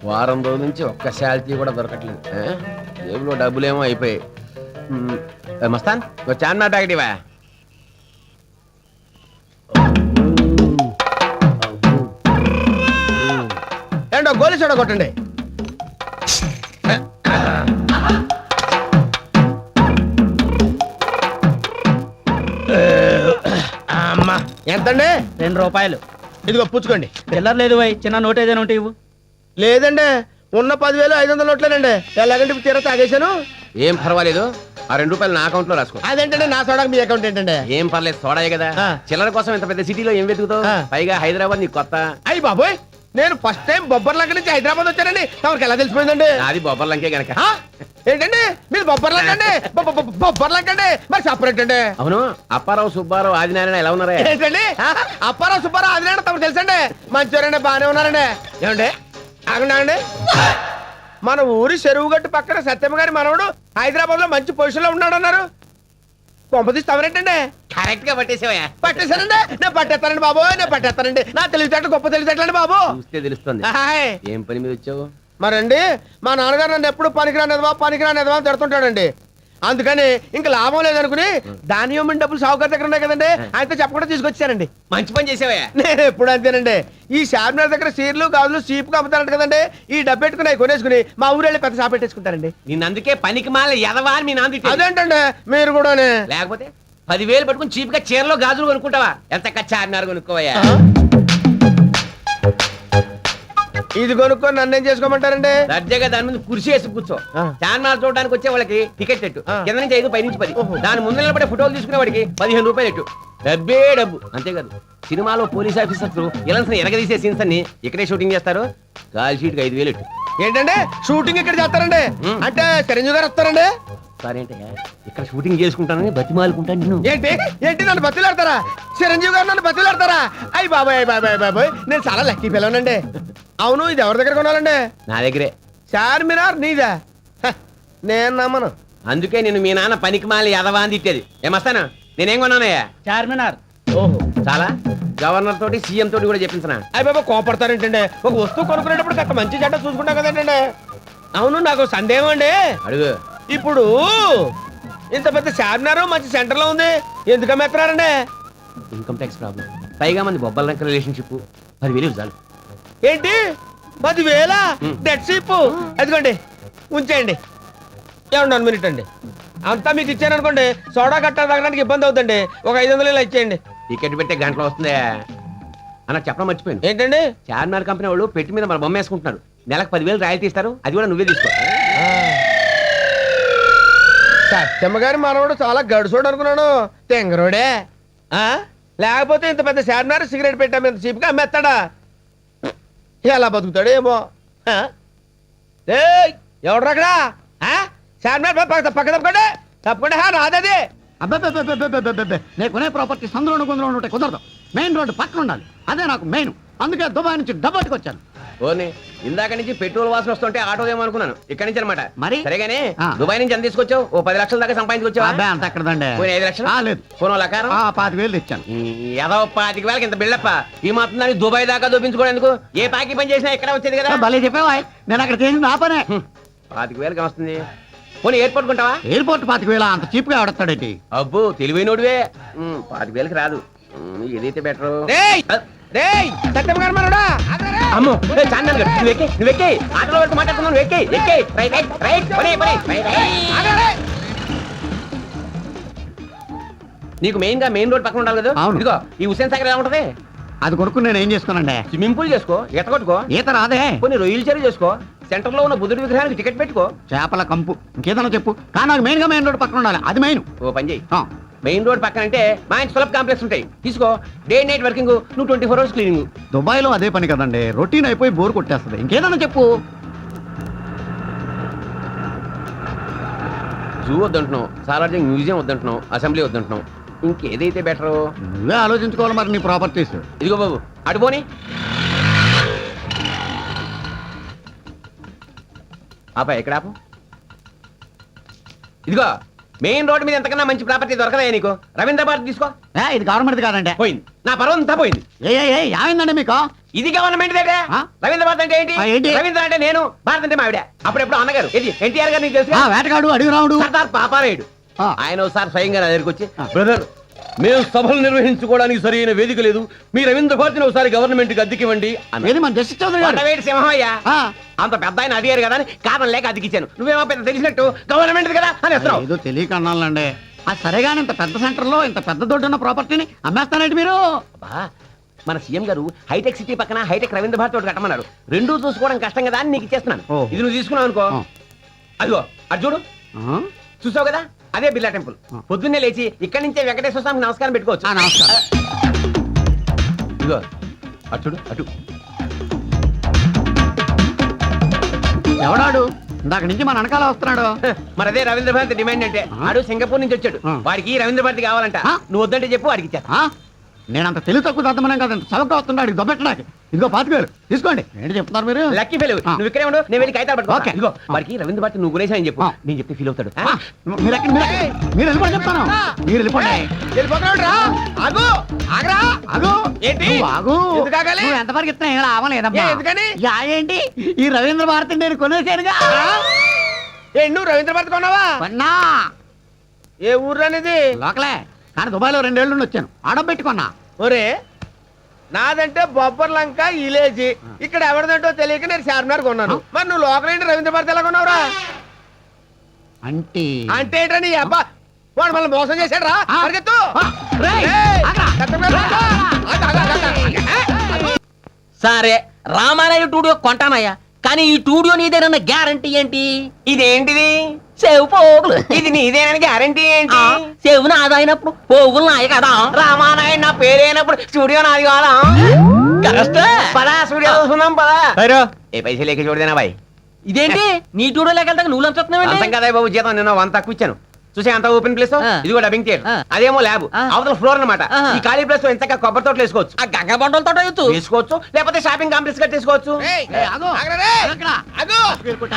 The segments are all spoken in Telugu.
వారం రోజుల నుంచి ఒక్క శాలరీ కూడా దొరకట్లేదు. జేబులో డబ్బులేమో అయిపోయాయి. మస్తాన్ చార్మినార్ ప్యాకెట్ ఇవా. ఏంటో గోలి చూడ కొట్టండి. అమ్మా ఎంతండి? 2 రూపాయలు. ఇదిగో పుచ్చుకోండి. చిల్లర లేదు వై, చిన్న నోట్ ఏదైనా ఉంటే ఇవ్వు. లేదండి, ఉన్న 10,500 నోట్లేనండి. ఎలాగంటే తీర తాగేశాను. ఏం పర్వాలేదు, ఆ 2 రూపాయలు నా అకౌంట్ లో రాసుకో. అదేంటండి నా సోడాకి మీ అకౌంట్ ఏంటండి? ఏం పర్లేదు, సోడాయే కదా. చిల్లర కోసం ఇంత పెద్ద సిటీలో ఏం వెతుకుతావు? పైగా హైదరాబాద్ నీకు కొత్త. అయ్యి బాబోయ్, నేను ఫస్ట్ టైం బొబ్బర్లంక నుంచి హైదరాబాద్ వచ్చానండి. తమకి ఎలా తెలిసిపోయిందండి? అది బొబ్బర్లంకే గనక. ఏంటండి మీరు బొబ్బర్లంకండి? బొబ్బర్లంకండి మరి సపరేట్ అండి. అవును, అప్పారావు సుబ్బారావు ఆదినారాయణ ఎలా ఉన్నారా? ఏంటండి అప్పారావు సుబ్బారావు ఆదినారాయణ తమకు తెలుసండి. మంచివారండి, బాగానే ఉన్నారండి. ఏమండి ఆగండి. మన ఊరి చెరువు గట్టు పక్కన సత్యమ్మ గారి మనవడు హైదరాబాద్ లో మంచి పొజిషన్ లో ఉన్నాడు అన్నారు. కొంపతీసి తమరేంటండి? కరెక్ట్ గా పట్టేసావా? పట్టేశానండి. నేను పట్టేస్తానండి బాబు, నేను పట్టేస్తానండి. నా తెలివితేటలు గొప్ప తెలివితేటలండి బాబు. చూస్తే తెలుస్తుంది. ఏం పని మీద వచ్చావు? మరండి మా నాన్నగారు నన్ను ఎప్పుడు పనికిరానిదవా అని తిడుతుంటాడండి. అందుకని ఇంకా లాభం లేదనుకుని ధాన్యం డబ్బులు సాగుగారి దగ్గర ఉన్నాయి కదండి, ఆయనతో చెప్పకుండా తీసుకొచ్చానండి. మంచి పని చేసావా? నేను ఎప్పుడు అంతేనండి. ఈ చార్మినార్ దగ్గర సీర్లు గాజులు చీపుగా అమ్ముతారంట కదండి, ఈ డబ్బు పెట్టుకుని అవి కొనేసుకుని మా ఊరు వెళ్ళి పెద్ద షాప్ పెట్టేసుకుంటారండి. నేను అందుకే పనికి మాల ఎదవా అని మీ నాన్న తిట్టాడు. అదేంటండి మీరు కూడా? లేకపోతే 10,000 పట్టుకుని చీప్ గా చీరలో గాజులు కొనుక్కుంటావా? ఎంత చార్మినార్ కొనుక్కోవయ్యా. ఇది కొనుక్కొని నన్ను ఏం చేసుకోమంటారండి? దర్జాగా దాని ముందు కుర్చీ వేసి కూర్చో. చార్మినార్ చూడడానికి వచ్చే వాళ్ళకి టికెట్ ఎట్టు, కింద నుంచి 5 పై నుంచి 10. దాని ముందు నిలబడే ఫోటోలు తీసుకునే వాడికి 15 రూపాయలు ఎట్టు. డబ్బే డబ్బు, అంతేకాదు. సినిమాలో పోలీస్ ఆఫీసర్స్ ఇలాంటి ఎరగదీసే సీన్స్ అన్ని ఇక్కడే షూటింగ్ చేస్తారు. కాల్ షీట్ కి 5,000 ఎట్టు. ఏంటంటే షూటింగ్ ఇక్కడ చేస్తారండి? అంటే చిరంజీవి గారు వస్తారండి? సరేంటే ఇక్కడ షూటింగ్ చేసుకుంటానని బతిమాలుకుంటాను నిన్ను. ఏంటి నన్ను బతిలాడతారా? చిరంజీవి గారు నన్ను బతిలాడతారా? అయ్యి బాబాయ్, నేను చాలా లక్కీ పిల్లనండి. అవును, ఇది ఎవరి దగ్గర కొనాలండి? నా దగ్గరే. చార్మినార్ నీదా? నేను నమ్మను. అందుకే నేను మీ నాన్న పనికి మాలి ఎదవా అని తిట్టేది. ఏమస్తాను నేనేం కొన్నానయ్యా? చార్మినార్. ఓహో, చాలా గవర్నర్ తోటి సీఎం తోటి కూడా చెప్పించిన. అయ్యి బాబా కోపడతారేంటండి? ఒక వస్తువు కొనుక్కునేటప్పుడు కాస్త మంచి చెడ్డ చూసుకుంటాం కదండి. అవును, నాకు సందేహం అండి. అడుగు. ఇప్పుడు ఇంత పెద్ద చార్మినార్ మంచి సెంటర్ లో ఉంది, ఎందుకు అమ్మేస్తున్నారండి? Income tax problem. పైగా మంది బొబ్బల రంక రిలేషన్షిప్ 10,000 చాలు. ఏంటి 10,000 డెడ్ షీప్? అదిగోండి ఉంచేయండి. ఏమన్నా 1 మినిట్ అండి. అంతా మీకు ఇచ్చాను అనుకోండి, సోడా కట్ట తాగడానికి ఇబ్బంది అవుతుంది. ఒక 500 ఇలా ఇచ్చేయండి. టికెట్ పెట్టే గంటలో వస్తుందే అన్న చెప్పడం మర్చిపోయాను. ఏంటండి? చార్మినార్ కంపెనీ వాళ్ళు పెట్టి మీద మన బొమ్మ వేసుకుంటున్నారు. నెలకు 10,000 రాయల్టీ ఇస్తారు. అది కూడా నువ్వే తీసుకో. సత్యమ్మ గారి మనవడు చాలా గడుసోడు అనుకున్నాను. తెంగరోడే. లేకపోతే ఇంత పెద్ద చార్మినార్ సిగరెట్ పెట్టా మీద చీప్గా అమ్మేస్తాడా? ఎలా బతుకుతాడు ఏమో. ఎవడు అక్కడ? చార్మినార్ పక్క తప్పకుండా రాదది. అబ్బాయి, నేను కొనే ప్రాపర్టీస్ అందులో ఉంటాయి, కుదరదు. మెయిన్ రోడ్డు పక్కన ఉండాలి, అదే నాకు మెయిన్. అందుకే దుబాయ్ నుంచి డబ్బట్టుకు వచ్చాను. ఓని ఇందాక నుంచి పెట్రోల్ వాసన వస్తుంటే ఆటో ఏమో అనుకున్నాను. ఇక్కడి నుంచి అనమాట. మరి సరేగానే దుబాయ్ నుంచి ఎంత తీసుకొచ్చావు? ఓ 10 లక్షల దాకా సంపాదించుకొచ్చావా? అంత ఎక్కడదండి. 5 లక్షలు లేదు. పోనో లకారం 5,000 తెచ్చాను. ఏదో 25,000 ఇంత బిల్డప్ప. ఈ మాత్రం దానికి దుబాయ్ దాకా దూపించుకోవడానికి ఏ పాకి పని చేసినా ఇక్కడ వచ్చేది కదా. భలే చెప్పావా? నేను అక్కడ చేసింది నా పనే. 25,000 వస్తుంది. పోనీ ఎయిర్పోర్ట్ కొంటావా? ఎయిర్పోర్ట్ 25,000 అంత చీప్ గా ఎవడతాడేంటి? అబ్బో తెలివైనోడివే. 25,000 రాదు. ఏదైతే బెటర్. సత్యమ్మ గారు మనవడా. అమ్మో నువ్వెక్కి ఆటోలో వెళ్తూ మాట్లాడుతున్నాను. ఎక్కి నీకు మెయిన్ రోడ్ పక్కన ఉండాలి కదా. ఇదిగో ఈ హుస్సేన్ సాగర్ ఎలా ఉంటది? అది కొనుక్కుని నేను ఏం చేసుకోనండి? స్విమ్మింగ్ పూల్ చేసుకో, ఈత కొట్టుకో. ఈత రాదే. కొన్ని రొయ్యలు చెరువు చేసుకో. సెంటర్ లో ఉన్న బుద్ధుడి విగ్రహానికి టికెట్ పెట్టుకో. చేపల కంపు ఇంకేదన్నా చెప్పు, కానీ నాకు మెయిన్ రోడ్ పక్కన ఉండాలి, అది మెయిన్. ఓ పని చేయి, మెయిన్ రోడ్ పక్కన అంటే మా ఇంటి సులభ కాంప్లెక్స్ ఉంటాయి, తీసుకో. డే నైట్ వర్కింగ్, నువ్వు 24 hours క్లీనింగ్. దుబాయ్ లో అదే పని కదండి, రొటీన్ అయిపోయి బోర్ కొట్టేస్తుంది. ఇంకేదన్నా చెప్పు. Zoo వద్దంటున్నావు, Salar Jung museum వద్దంటున్నావు, assembly వద్దంటున్నావు. ఇంకేదైతే better? నువ్వే ఆలోచించుకోవాలి మరి నీ ప్రాపర్టీస్. ఇదిగో బాబు అటు పోని. ఆపా ఎక్కడ ఆపు. ఇదిగో మెయిన్ రోడ్ మీద ఎంతకన్నా మంచి ప్రాపర్టీ దొరకదా నీకు? రవీంద్ర భారతి తీసుకో. ఇది గవర్నమెంట్ కాదండి. పోయింది, నా పర్వం అంతా పోయింది. ఏమైందండి మీకు? ఇది గవర్నమెంట్ దగ్గర ఆ? రవీంద్ర భారత్ అంటే ఏంటి ఆ, ఏంటి? రవీంద్ర అంటే నేను భారత్ అంటే మావిడ అప్పుడెప్పుడు అన్నగారు ఇది ఎన్టీఆర్ గారు నీకు తెలుసు ఆ వేటగాడు అడుగు రావుడు సర్దార్ పాపారాయుడు ఆ. ఆయన ఒకసారి స్వయంగా నా దగ్గరికి వచ్చి ఆ. బ్రదర్ మేము సభలు నిర్వహించుకోవడానికి సరైన వేదిక లేదు మీ రవీంద్ర భారతిని ఒకసారి గవర్నమెంట్ కి అద్దెకివ్వండి అన్నాడు. ఏది మన జస్టిస్ చౌదరి గారు కొండవేటి సింహయ్య ఆ. అంత పెద్ద ఆయన అడిగారు కదా అని కారణం లేక అతికిచ్చాను నువ్వేమో పెద్ద తెలిసినట్టు గవర్నమెంట్ కదా అని వస్తున్నావు ఏదో తెలియక అన్నాలండి ఆ సరేగాని ఇంత పెద్ద సెంటర్ లో ఇంత పెద్ద దొడ్డు ఉన్న ప్రాపర్టీని అమ్మేస్తానండి మీరు అబ్బా, మన సీఎం గారు హైటెక్ సిటీ పక్కన హైటెక్ రవీంద్ర భారతి ఒకటి కట్టమన్నారు రెండూ చూసుకోవడం కష్టం కదా అని నీకు ఇచ్చేస్తున్నాను ఓహో. ఇది నువ్వు తీసుకున్నావు అనుకో ఆ. అదిగో అది చూడు ఆ? చూసావు కదా అదే బిర్లా టెంపుల్ ఆ. పొద్దున్నే లేచి ఇక్కడి నుంచే వెంకటేశ్వర స్వామికి నమస్కారం పెట్టుకోవచ్చు ఆ, నమస్కారం ఇదిగో అటు చూడు అటు ఎవడాడు ఇందాక నుంచి మన వెనకాల వస్తున్నాడు మరి అదే రవీంద్ర భారతి డిమాండ్ అంటే ఆ. ఆడు సింగపూర్ నుంచి వచ్చాడు ఆ. వాడికి రవీంద్ర భారతి కావాలంట ఆ. నువ్వు వద్దంటే చెప్పు వాడికి ఇచ్చేస్తా ఆ? నేనంత తెలివి తక్కువ దద్దమనం కదా చవక వస్తున్నాడు దొబ్బెట్టడానికి ఇదిగో పాతికేలు తీసుకోండి ఏంటి చెప్తున్నారు మీరు లక్కీ ఫెయిల్ ఆ. నువ్వు ఇక్కడే ఉండు నేను వెళ్ళి కాగితాలు పట్టుకో ఓకే. ఇదిగో వాడికి రవీంద్ర భారతి నువ్వు గురేసా అని చెప్పు ఆ. నేను చెప్తే ఫీల్ అవుతాడు ఆ, మీరు ఎక్కడ మీరు వెళ్ళిపోయి చెప్తాను మీరు వెళ్ళిపోండి వెళ్ళిపోతున్నాడు రా ఆగు ఆగరా ఆగు ఏంటి? నువ్వు ఆగు ఎందుకు ఆగాలి? నువ్వు ఎంతవరకు ఇస్తున్నా ఏం లాభలేదమ్మా ఏ, ఎందుకని? యా ఏంటి ఈ రవీంద్ర భారతి నేను కొనేసానుగా నువ్వు రవీంద్ర భారతి కొన్నావా కొన్నా ఏ ఊర్లో అనేది లోకలే కానీ దుబాయ్లో 2 ఏళ్ళు నుండి వచ్చాను ఆడం పెట్టుకున్నా ఒరే నాదంటే బొబ్బర్ లంక ఇలేజీ ఇక్కడ ఎవరిదంటో తెలియక నేను చార్మినార్ కొన్నాను మరి నువ్వు లోకల్ ఏంటి రవీంద్ర భారతి ఎలా కొన్నావురా అంటే అంటే ఏంటని ఈ అబ్బా వాడు మళ్ళీ మోసం చేశాడు రా ఆ. పరిగెత్తు ఆ, రేయ్, ఏయ్, ఆగ్రా. కట్టంగా రా. ఆగు, ఆగు, ఆగు, ఆగు. సరే రామారాయ టూడియో కొంటానయ్యా కానీ ఈ టూడియో నీదేనన్న గ్యారంటీ ఏంటి ఇదేంటిది సేవు పోగులు ఇది నీదేనని గ్యారంటీ ఏంటి సేవు నాదైనప్పుడు పోగులు నాయ కదా రామానాయుడు నా పేరైనప్పుడు స్టూడియో నాది కాదా కరెక్టే. పదా స్టూడియో చూసుకుందాం పదా ఏ పైసలు లేక చూడదేనా బాయ్ ఇదేంటి నీ టూడియో లేకెళ్తాక నువ్వు అంతం లంచుతున్నావు కదా బాబు జీతం నేను 100 తక్కువ ఇచ్చాను చూసే అంత ఓపెన్ ప్లేస్ ఆ. ఇది కూడా డబ్బింగ్ థియేటర్ ఆ. అదేమో ల్యాబ్ ఆ. అవతల ఫ్లోర్ అన్నమాట ఆహా. ఈ ఖాళీ ప్లేస్ లో ఎంత కొబ్బరి తోటలు వేసుకోవచ్చు ఆ గంగ బండలతో ఎత్తు వేసుకోవచ్చు లేకపోతే షాపింగ్ కాంప్లెక్స్ కట్టేసుకోవచ్చు ఏయ్, ఏయ్, ఆగు. ఆగరా రే. ఆగరా. ఆగు.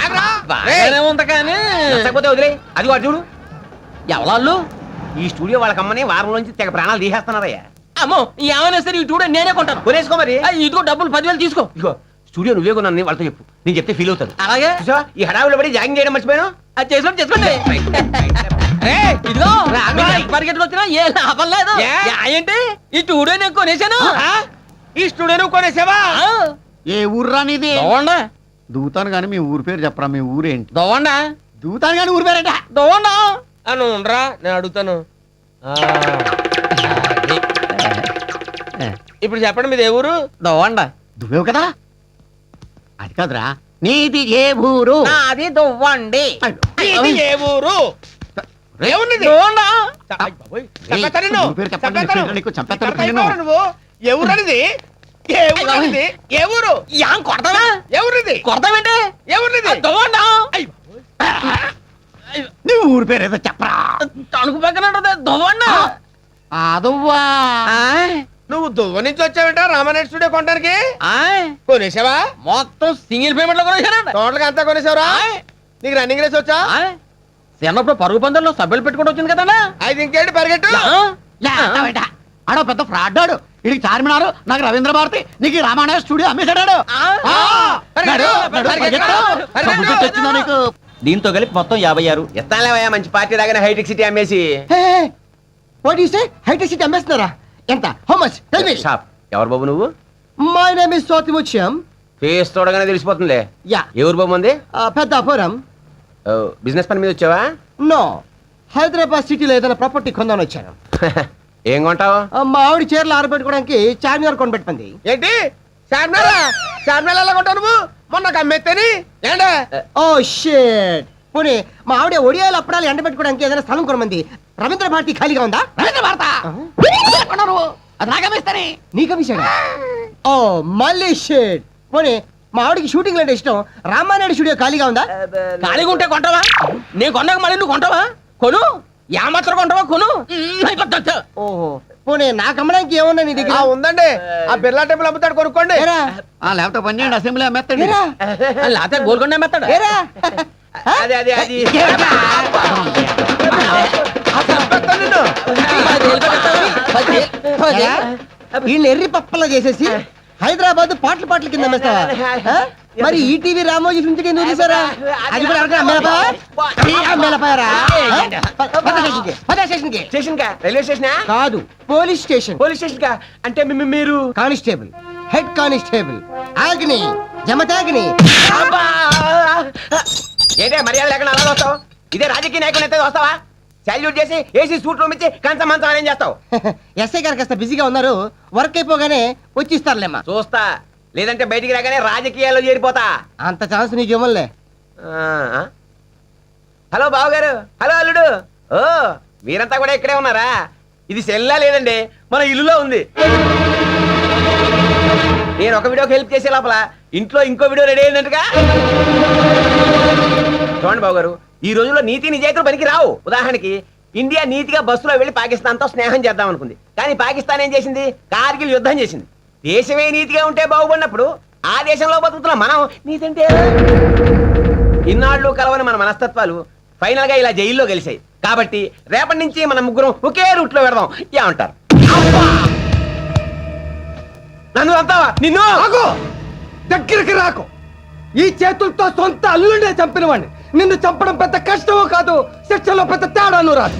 ఆగరా. బాగానే ఉంది కానీ నచ్చకపోతే వదిలే అది వాడు చూడు ఎవరాళ్ళు ఈ స్టూడియో వాళ్ళకి అమ్మని వారం నుంచి తెగ ప్రాణాలు తీసేస్తున్నారయ్యా అమ్మో ఏమైనా సరే ఈ టూడియో నేనే కొంటాను కొనేసుకో మరి ఆ, ఇదిగో డబ్బులు 10,000 తీసుకో ఇదిగో స్టూడియో నువ్వే కొన్నాను వాళ్ళతో చెప్పు నేను చెప్తే ఫీల్ అవుతాను అలాగే చూసావా ఈ హడావిలో పడి జాగింగ్ చేయడం మర్చిపోయాను అది చేసుకోండి చేసుకోండి ఏయ్, ఇదిగో రాఘవ. మీరు ఎంత పరిగెట్టుకు వచ్చినా ఏ లాభం లేదు ఏ? ఏంటి ఈ టూడియో నేను కొనేసాను ఆ? ఈ స్టూడియో నువ్వు కొనేసావా ఆ, ఏ ఊర్రా నీది దవ్వండా దూతాను కానీ మీ ఊరి పేరు చెప్పరా మీ ఊరేంటి దవ్వండా దూతాను కానీ ఊరి పేరేంట దవ్వండా అని ఉండరా నేను అడుగుతాను ఇప్పుడు చెప్పండి మీది ఏ ఊరు దవ్వండా దువ్వేవు కదా అది కాదురా నీది ఏ ఊరు నాది దవ్వండి ఇది ఏ ఊరు ఏమున్నది దవ్వండా అయ్ బాబోయ్, చంపేస్తాను నిన్ను. ఊరి పేరు చెప్పండి, చంపేస్తాను. నీ పేరు నీకు చంపేస్తాను ఇక్కడ నిన్ను. అయిపోయావు నువ్వు ఏ ఊరు అనేది ఏ ఊరు అనేది ఏ ఊరు యాం కొడతావా ఏ ఊరిది కొడతావేంటి ఏ ఊరిది దవ్వండా అయ్ నీ ఊరి పేరు ఏదో చెప్పరా తణుకు పక్కన ఉంటది దవ్వండా అదవ్వా నువ్వు దువ్వ నుంచి వచ్చావేంట రామానాయుడు స్టూడియో కొనడానికి ఆయ్ కొనేసావా మొత్తం సింగిల్ పేమెంట్ లో కొనేసానండి టోటల్ గా అంతా కొనేసావురా నీకు రన్నింగ్ రేస్ వచ్చా చిన్నప్పుడు పరుగు పందెంలో సభ్యులు పెట్టుకుంటూ వచ్చింది కదన్నా అయితే ఇంకేంటి పరిగెట్టు ఆడో పెద్ద ఫ్రాడ్ ఆడు ఇడికి చార్మినారు నాకు రవీంద్ర భారతి నీకు ఈ రామానాయ స్టూడియో అమ్మేశాడు పరిగెట్టు, పరిగెట్టు. వచ్చిందా నీకు దీంతో కలిపి మొత్తం 56 ఎత్తాలేవయ్యా మంచి పార్టీ రాగానే హైటెక్ సిటీ అమ్మేసి what you say hitech city అమ్మేస్తున్నారా ఎంత how much tell me shop ఎవరు బాబు నువ్వు మై నేమ్ ఇస్ సోతిముత్యం ఫేస్ చూడగానే తెలిసిపోతుందిలే యా ఎవరు బాబు ఉంది పెద్దాపురం బిజినెస్ పని మీద వచ్చావా నో హైదరాబాద్ సిటీలో ఏదైనా ప్రాపర్టీ కొందామని వచ్చాను ఏం కొంటావు మా ఆవిడ చీరలు ఆరబెట్టుకోవడానికి చార్మినార్ కొనబెట్టుకుంది ఏంటి చార్మినారా చార్మినార్ ఎలా కొంటావు నువ్వు మొన్న నాకు అమ్మేత్తని ఏంటా ఓ షిట్ పోనీ మా ఆవిడ ఒడియాలు అప్పడాలు ఎండబెట్టుకోవడానికి ఏదైనా స్థలం కొనమంది రవీంద్ర భారతి ఖాళీగా ఉందా రవీంద్ర భారత కొన్నారు అది నాగమేస్తానే నీకమిశాడా ఓ మళ్ళీ షిట్ పోనీ మా ఆవిడకి షూటింగ్ అంటే ఇష్టం రామానాయుడు స్టూడియో ఖాళీగా ఉందా ఖాళీగా ఉంటే కొంటావా నేను కొన్నాక మళ్ళీ నువ్వు కొంటావా కొను మాత్రం కొంటావా కొను ఓహో పోనీ నాకు అమ్మడానికి ఏమన్నా నీ దగ్గర ఉందండి ఆ బిర్లా టెంపుల్ అమ్ముతాడు కొనుక్కోండి ఏరా లేకపోతే పని చేయండి అసెంబ్లీ అమ్మేస్తాడు ఏరా లేకపోతే గోల్కొండ మెత్తాడు ఏరా అదే అదే అది చంపేస్తాను నిన్ను వీళ్ళని ఎర్రి పప్పలా చేసేసి హైదరాబాద్ పాటలు పాటలు కింద అమ్మేస్తావా? ఆ? మరి ఈటీవీ రామోజీ ఫిల్మ్ సిటీ ఎందుకు తీసారా? అది కూడా ఎవరికైనా అమ్మేలపాయరా? స్టేషన్ కా రైల్వే స్టేషన్ కాదు, పోలీస్ స్టేషన్. పోలీస్ స్టేషన్ కా అంటే మీరు కానిస్టేబుల్, హెడ్ కానిస్టేబుల్ ఆగ్ని జమతాగ్ని. ఏంటే మర్యాద లేకుండా అలా వస్తావు? ఇదే రాజకీయ నాయకులు అయితే వస్తావా? సాల్యూట్ చేసి ఏసీ సూట్ రూమ్ ఇచ్చి కంచం మంచం ఏం చేస్తావు? ఎస్ఐ గారు కాస్త బిజీగా ఉన్నారు, వర్క్ అయిపోగానే వచ్చి ఇస్తారులేమ్మా. చూస్తా, లేదంటే బయటికి రాగానే రాజకీయాల్లో చేరిపోతా. అంత ఛాన్స్ నీకు ఇవ్వలే. హలో బావగారు, హలో అల్లుడు. ఓ మీరంతా కూడా ఇక్కడే ఉన్నారా? ఇది సెల్లా లేదండి, మన ఇల్లులో ఉంది. నేను ఒక వీడియోకి హెల్ప్ చేసే లోపల ఇంట్లో ఇంకో వీడియో రెడీ అయిందంటగా. చూడండి బావగారు, ఈ రోజుల్లో నీతి నిజాయితీలు పనికి రావు. ఉదాహరణకి ఇండియా నీతిగా బస్సులో వెళ్లి పాకిస్తాన్ తో స్నేహం చేద్దాం అనుకుంది, కానీ పాకిస్తాన్ ఏం చేసింది? కార్గిల్ యుద్ధం చేసింది. దేశమే నీతిగా ఉంటే బాగుపడినప్పుడు ఆ దేశంలో బతుకుతున్న మనం నీతంటే ఇన్నాళ్ళు కలవని మన మనస్తత్వాలు ఫైనల్ గా ఇలా జైల్లో గెలిచాయి. కాబట్టి రేపటి నుంచి మన ముగ్గురం ఒకే రూట్ లో పెడదాం. ఏమంటారు? నన్ను అంతావా? నిన్ను దగ్గరికి రాకు. ఈ చేతులతో సొంత అల్లుండే చంపిన వాడిని నిన్ను చంపడం పెద్ద కష్టమో కాదు, శిక్షలో పెద్ద తేడాను రాదు.